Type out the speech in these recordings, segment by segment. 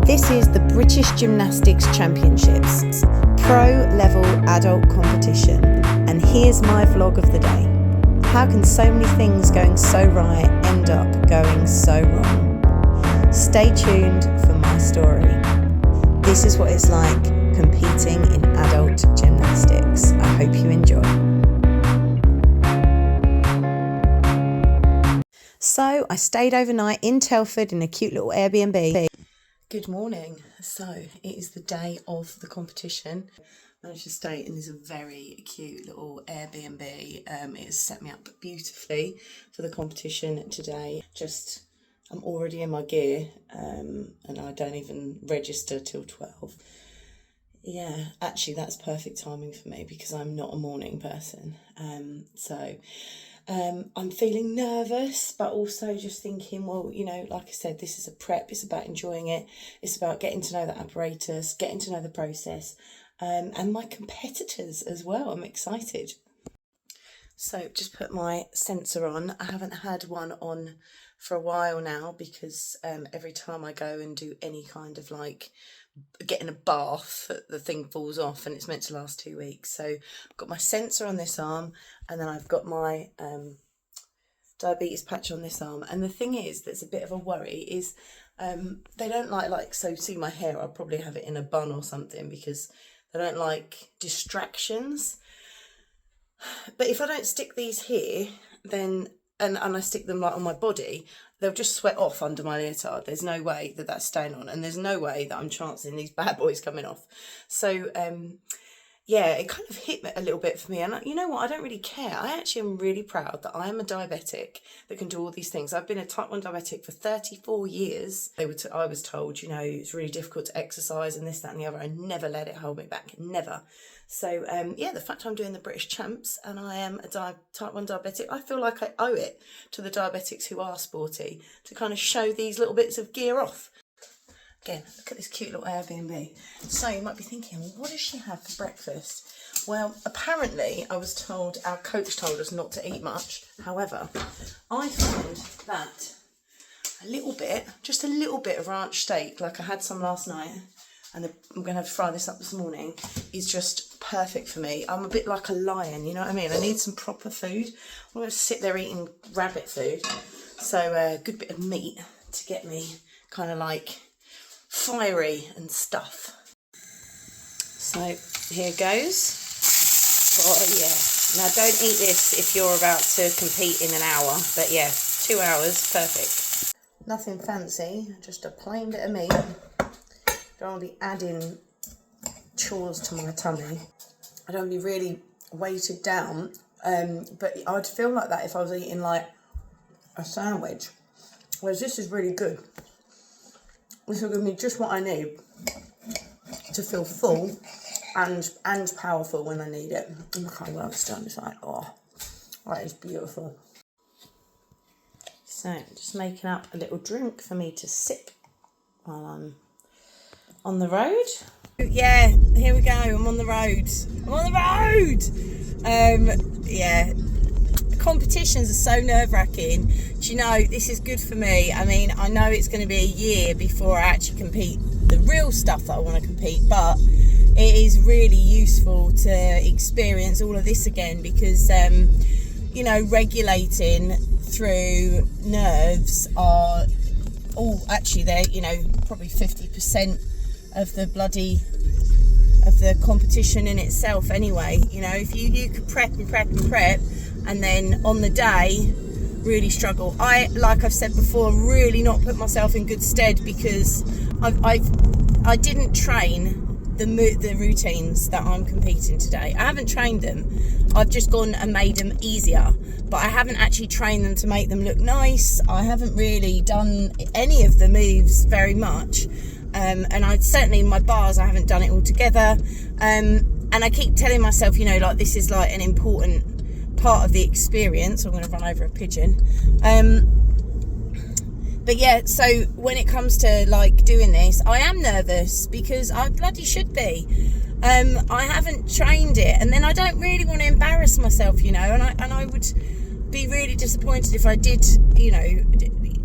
This is the British Gymnastics Championships, pro-level adult competition, and here's my vlog of the day. How can so many things going so right end up going so wrong? Stay tuned for my story. This is what it's like competing in adult gymnastics. I hope you enjoy. So I stayed overnight in Telford in a cute little Airbnb. Good morning. So it is the day of the competition. I managed to stay in this very cute little Airbnb. It has set me up beautifully for the competition today. I'm already in my gear and I don't even register till 12. Yeah, actually that's perfect timing for me because I'm not a morning person. I'm feeling nervous, but also just thinking, well, you know, like I said, this is a prep. It's about enjoying it. It's about getting to know the apparatus, getting to know the process, and my competitors as well. I'm excited. So just put my sensor on. I haven't had one on for a while now because every time I go and do any kind of like getting a bath, the thing falls off and it's meant to last 2 weeks. So I've got my sensor on this arm and then I've got my diabetes patch on this arm. And the thing is that's a bit of a worry is they don't so see my hair, I'll probably have it in a bun or something because they don't like distractions. But if I don't stick these here, then and I stick them like on my body, they'll just sweat off under my leotard. There's no way that that's staying on, and there's no way that I'm chancing these bad boys coming off. So yeah, it kind of hit a little bit for me. And you know what? I don't really care. I actually am really proud that I am a diabetic that can do all these things. I've been a type 1 diabetic for 34 years. I was told, you know, it's really difficult to exercise and this, that and the other. I never let it hold me back. Never. So, yeah, the fact I'm doing the British Champs and I am a type 1 diabetic, I feel like I owe it to the diabetics who are sporty to kind of show these little bits of gear off. Again, look at this cute little Airbnb. So you might be thinking, well, what does she have for breakfast? Well, apparently I was told, our coach told us not to eat much. However, I found that just a little bit of ranch steak, like I had some last night, and I'm going to have to fry this up this morning, is just perfect for me. I'm a bit like a lion, you know what I mean? I need some proper food. I'm going to sit there eating rabbit food. So a good bit of meat to get me kind of like fiery and stuff. So here goes. Oh yeah. Now don't eat this if you're about to compete in an hour, but yeah, 2 hours, perfect. Nothing fancy, just a plain bit of meat. Don't want to be adding chores to my tummy. I don't want to be really weighted down, but I'd feel like that if I was eating like a sandwich. Whereas this is really good. This will give me just what I need to feel full and powerful when I need it. Look how well it's done. It's like, oh, that is beautiful. So just making up a little drink for me to sip while I'm on the road. Yeah, here we go. I'm on the road. Yeah. Competitions are so nerve-wracking. Do you know, this is good for me. I mean, I know it's going to be a year before I actually compete the real stuff that I want to compete, but it is really useful to experience all of this again because, you know, regulating through nerves are all actually they're, you know, probably 50% of the competition in itself anyway. You know, if you could prep and then on the day really struggle. Like I've said before, really not put myself in good stead because I didn't train the routines that I'm competing today. I haven't trained them. I've just gone and made them easier, but I haven't actually trained them to make them look nice. I haven't really done any of the moves very much. And I'd certainly in my bars I haven't done it all together, and I keep telling myself, you know, like this is like an important part of the experience. I'm going to run over a pigeon, but yeah, so when it comes to like doing this, I am nervous because I bloody should be. I haven't trained it, and then I don't really want to embarrass myself, you know, and I would be really disappointed if I did, you know,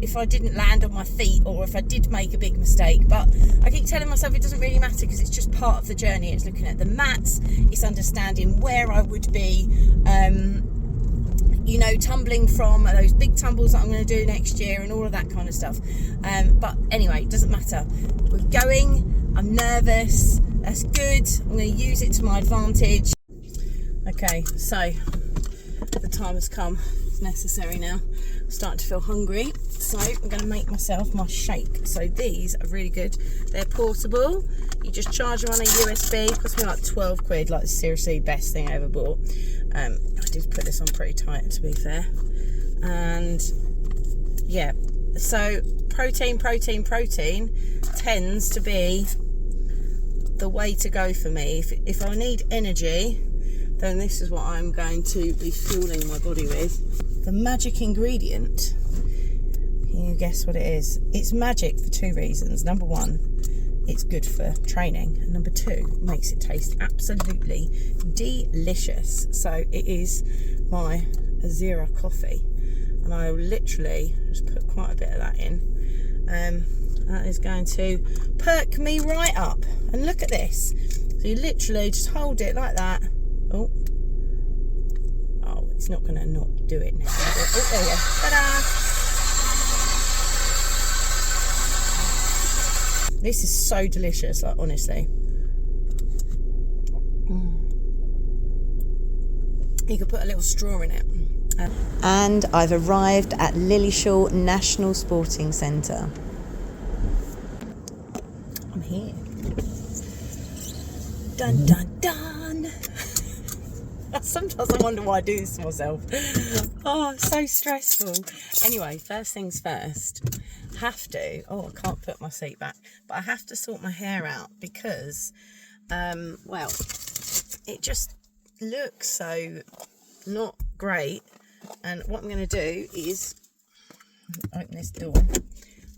if I didn't land on my feet or if I did make a big mistake. But I keep telling myself it doesn't really matter because it's just part of the journey. It's looking at the mats, it's understanding where I would be, you know, tumbling from those big tumbles that I'm going to do next year and all of that kind of stuff. But anyway, it doesn't matter. We're going. I'm nervous. That's good. I'm going to use it to my advantage. Okay, so the time has come. It's necessary now. I'm starting to feel hungry, so I'm going to make myself my shake. So these are really good. They're portable. You just charge them on a USB. It cost me like 12 quid. Like, seriously, best thing I ever bought. I did put this on pretty tight, to be fair. And yeah, so protein tends to be the way to go for me. If I need energy, then this is what I'm going to be fueling my body with. The magic ingredient, can you guess what it is? It's magic for two reasons. Number one, it's good for training, and number two, it makes it taste absolutely delicious. So it is my Azira coffee, and I will literally just put quite a bit of that in. That is going to perk me right up. And look at this. So you literally just hold it like that. Oh, it's not going to not do it now. Oh, there we go. Ta-da! This is so delicious, like, honestly. You could put a little straw in it. And I've arrived at Lilleshall National Sporting Centre. I'm here. Dun dun dun! Sometimes I wonder why I do this to myself. Oh, it's so stressful. Anyway, first things first. I can't put my seat back, but I have to sort my hair out because, well, it just looks so not great. And what I'm going to do is open this door. I'm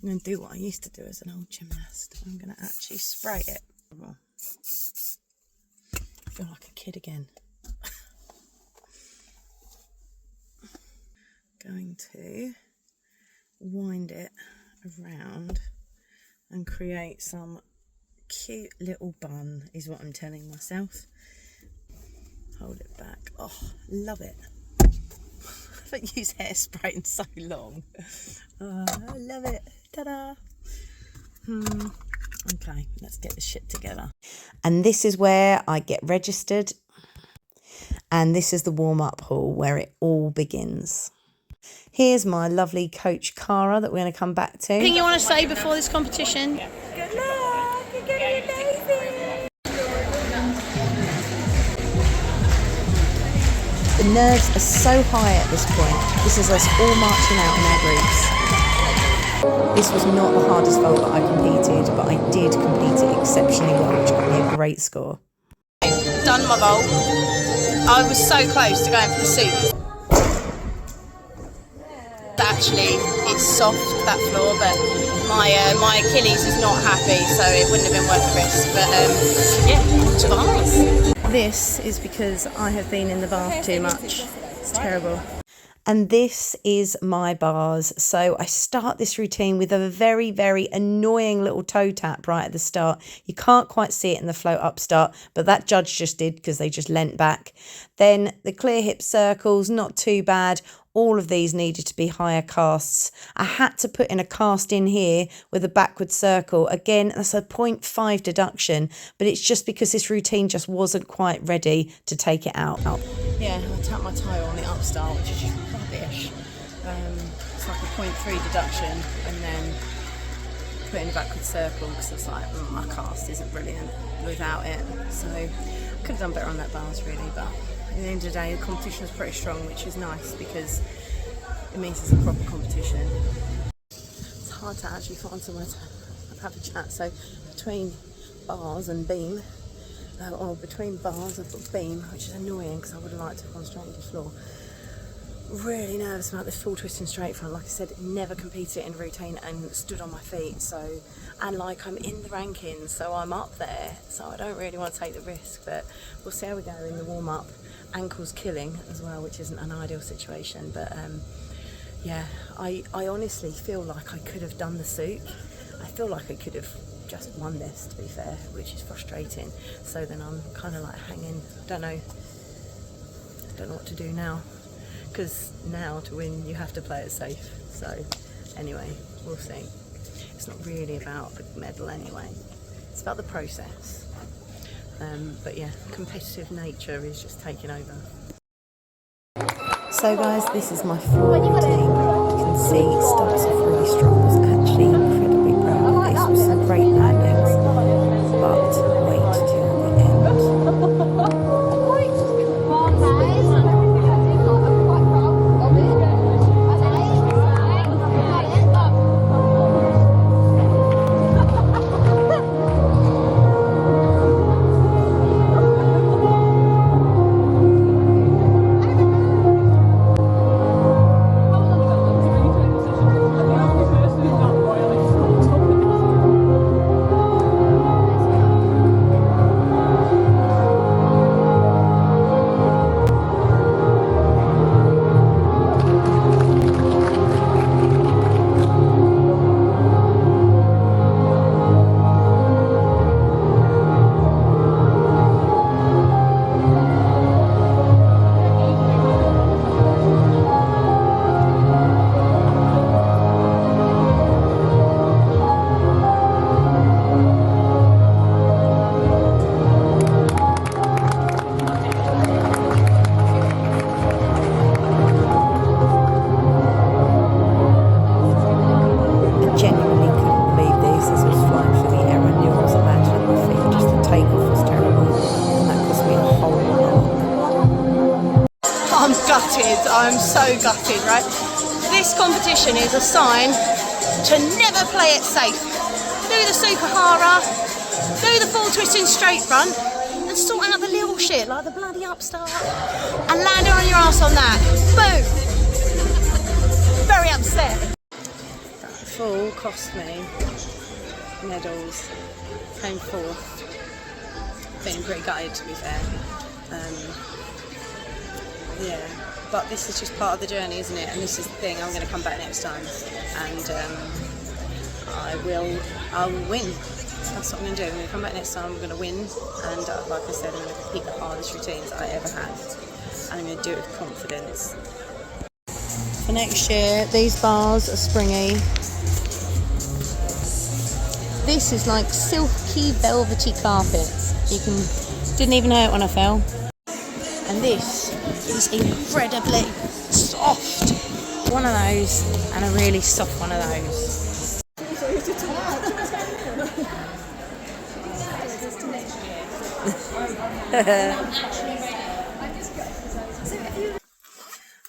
going to do what I used to do as an old gymnast. I'm going to actually spray it. I feel like a kid again. Going to wind it around and create some cute little bun is what I'm telling myself. Hold it back. Oh, love it. I haven't used hairspray in so long. Oh, I love it. Ta-da. Okay, let's get this shit together. And this is where I get registered. And this is the warm-up hall where it all begins. Here's my lovely coach, Cara, that we're going to come back to. Anything you want to say before this competition? Good luck! You're going to be amazing! The nerves are so high at this point. This is us all marching out in our groups. This was not the hardest vault that I competed, but I did complete it exceptionally well, which got me a great score. Done my vault. I was so close to going for the soup. Actually, it's soft, that floor, but my Achilles is not happy, so it wouldn't have been worth the risk. But yeah, to the bars. This is because I have been in the bath too much. It's terrible. And this is my bars. So I start this routine with a very, very annoying little toe tap right at the start. You can't quite see it in the float up start, but that judge just did because they just leant back. Then the clear hip circles, not too bad. All of these needed to be higher casts. I had to put in a cast in here with a backward circle. Again, that's a 0.5 deduction, but it's just because this routine just wasn't quite ready to take it out. Yeah, I tapped my toe on the up start, which is just rubbish. It's like a 0.3 deduction, and then put in a backward circle because it's like, my cast isn't brilliant without it. So I could have done better on that bars really, but at the end of the day, the competition was pretty strong, which is nice because it means it's a proper competition. It's hard to actually find somewhere to have a chat. So between bars and beam, or between bars I've got beam, which is annoying because I would have liked to have gone straight into the floor. Really nervous about this full twist and straight front. Like I said, never competed in a routine and stood on my feet. So, and like I'm in the rankings, so I'm up there. So I don't really want to take the risk, but we'll see how we go in the warm up. Ankles killing as well, which isn't an ideal situation, but yeah, I honestly feel like I could have done the suit. I feel like I could have just won this, to be fair, which is frustrating. So then I'm kind of like hanging, don't know what to do now, because now to win you have to play it safe. So anyway, we'll see. It's not really about the medal anyway, it's about the process. But yeah, competitive nature is just taking over. So guys, this is my floor routine. You can see it starts off really strong. I was actually incredibly proud of this with some great landings, but wait till the end. Genuinely couldn't believe this as I was flying through the air. I knew I wasn't landing on my feet. Just the takeoff was terrible, and that cost me a whole mark. I'm gutted. I'm so gutted, right? This competition is a sign to never play it safe. Do the super hara, do the full twisting straight front, and sort out the little shit like the bloody upstart, and land it on your ass on that. Boom! Very upset. Full cost me medals, came fourth, feeling pretty gutted, to be fair. Yeah, but this is just part of the journey, isn't it? And this is the thing, I'm going to come back next time, and I will win. That's what I'm going to do. I'm going to come back next time, I'm going to win, and like I said, I'm going to compete the hardest routines I ever have, and I'm going to do it with confidence. For next year, these bars are springy. This is like silky, velvety carpet. Didn't even hurt when I fell. And this is incredibly soft. One of those, and a really soft one of those.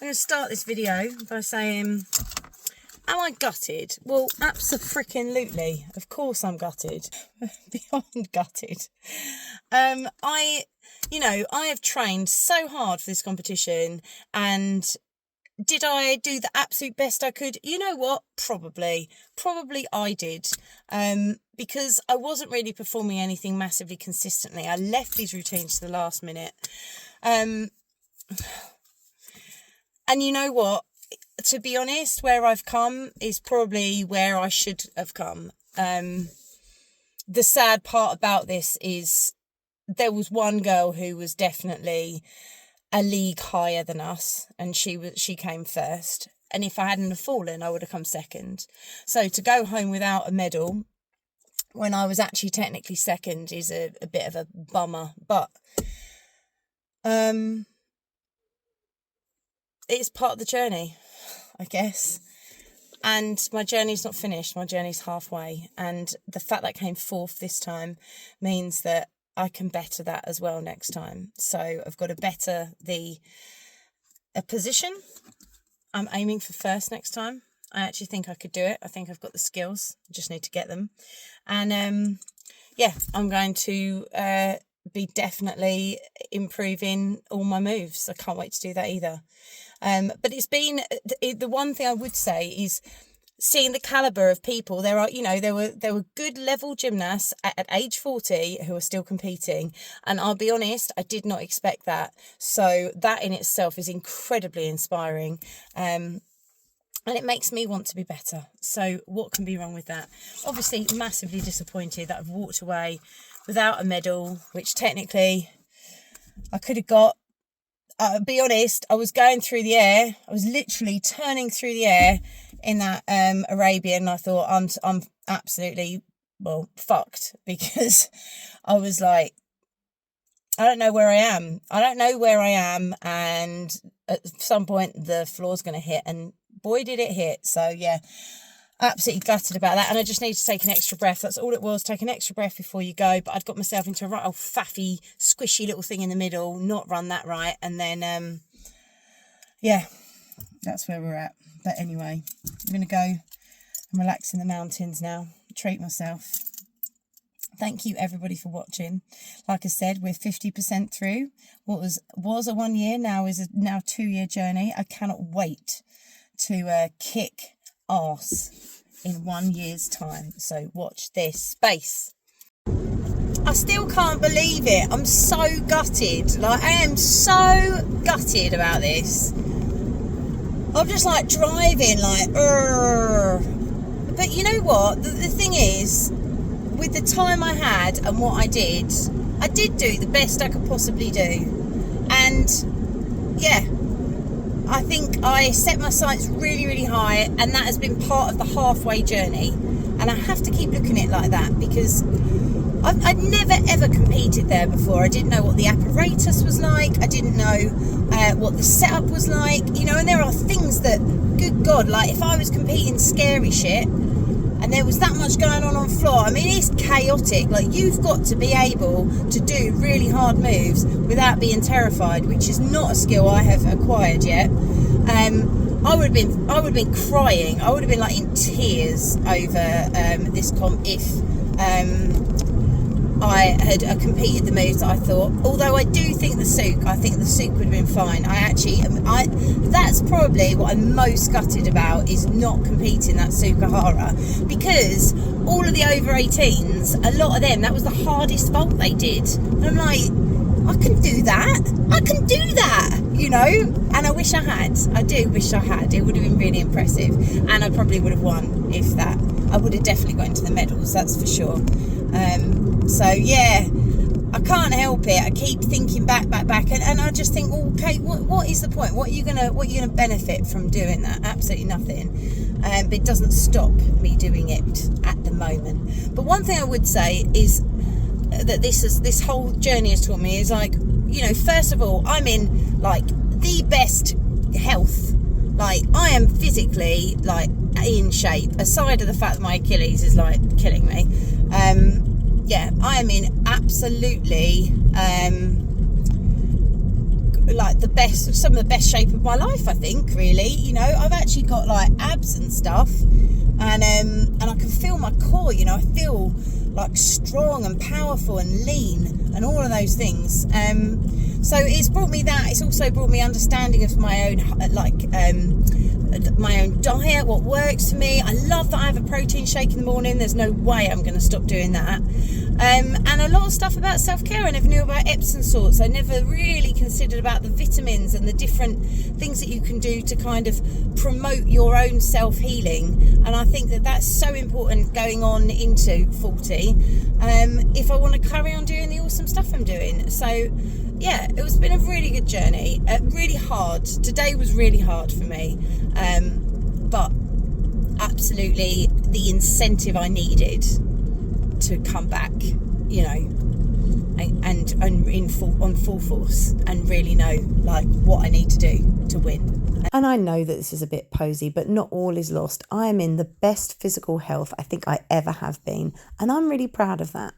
I'm going to start this video by saying, am I gutted? Well, abso-freaking-lutely. Of course I'm gutted. Beyond gutted. I have trained so hard for this competition, and did I do the absolute best I could? You know what? Probably I did. Because I wasn't really performing anything massively consistently. I left these routines to the last minute. And you know what? To be honest, where I've come is probably where I should have come. The sad part about this is there was one girl who was definitely a league higher than us, and she came first. And if I hadn't have fallen, I would have come second. So to go home without a medal when I was actually technically second is a bit of a bummer. But it's part of the journey, I guess. And my journey's not finished. My journey's halfway. And the fact that I came fourth this time means that I can better that as well next time. So I've got to better a position. I'm aiming for first next time. I actually think I could do it. I think I've got the skills. I just need to get them. And I'm going to be definitely improving all my moves. I can't wait to do that either. But it's been the one thing I would say is seeing the caliber of people. There were good level gymnasts at age 40 who are still competing, and I'll be honest, I did not expect that. So that in itself is incredibly inspiring. and it makes me want to be better. So what can be wrong with that? Obviously, massively disappointed that I've walked away without a medal, which technically I could have got. Be honest, I was going through the air. I was literally turning through the air in that Arabian. And I thought, I'm absolutely, well, fucked, because I was like, I don't know where I am. And at some point the floor's going to hit, and boy, did it hit. So yeah, absolutely gutted about that. And I just need to take an extra breath. That's all it was. Take an extra breath before you go. But I'd got myself into a right old faffy, squishy little thing in the middle, not run that right. And then, yeah, that's where we're at. But anyway, I'm going to go and relax in the mountains now, treat myself. Thank you, everybody, for watching. Like I said, we're 50% through. What was a 1 year, now is a 2 year journey. I cannot wait to kick arse in 1 year's time. So watch this space. I still can't believe it. I'm so gutted. Like, I am so gutted about this. I'm just like driving like, but you know what? The thing is, with the time I had and what I did do the best I could possibly do. And yeah, I think I set my sights really, really high, and that has been part of the halfway journey. And I have to keep looking at it like that, because I'd never ever competed there before. I didn't know what the apparatus was like. I didn't know what the setup was like, you know. And there are things that, good God, like if I was competing scary shit and there was that much going on floor, I mean, it's chaotic. Like, you've got to be able to do really hard moves without being terrified, which is not a skill I have acquired yet. I would have been crying. I would have been like in tears over this comp if I had competed the moves that I thought. Although I do think the souk would have been fine. That's probably what I'm most gutted about, is not competing that Sukahara, because all of the over 18s, a lot of them, that was the hardest vault they did. And I'm like, I can do that, you know. And I wish I had. I do wish I had. It would have been really impressive, and I probably would have won if that. I would have definitely got into the medals, that's for sure. So yeah, I can't help it. I keep thinking back, and I just think, well, okay, what is the point? What are you gonna benefit from doing that? Absolutely nothing. But it doesn't stop me doing it at the moment. But one thing I would say is that this whole journey has taught me is, like, you know, first of all, I'm in like the best health. Like, I am physically like in shape, aside of the fact that my Achilles is like killing me. Yeah, I am in absolutely like some of the best shape of my life, I think, really. You know, I've actually got like abs and stuff, and I can feel my core, you know. I feel like strong and powerful and lean and all of those things. So it's brought me that. It's also brought me understanding of my own, my own diet, what works for me. I love that I have a protein shake in the morning. There's no way I'm going to stop doing that. And a lot of stuff about self-care. I never knew about Epsom salts. I never really considered about the vitamins and the different things that you can do to kind of promote your own self-healing. And I think that that's so important going on into 40, if I want to carry on doing the awesome stuff I'm doing. So yeah, it's been a really good journey. Really hard. Today was really hard for me, but absolutely the incentive I needed to come back, you know, and on full force, and really know like what I need to do to win. And I know that this is a bit posy, but not all is lost. I am in the best physical health I think I ever have been, and I'm really proud of that.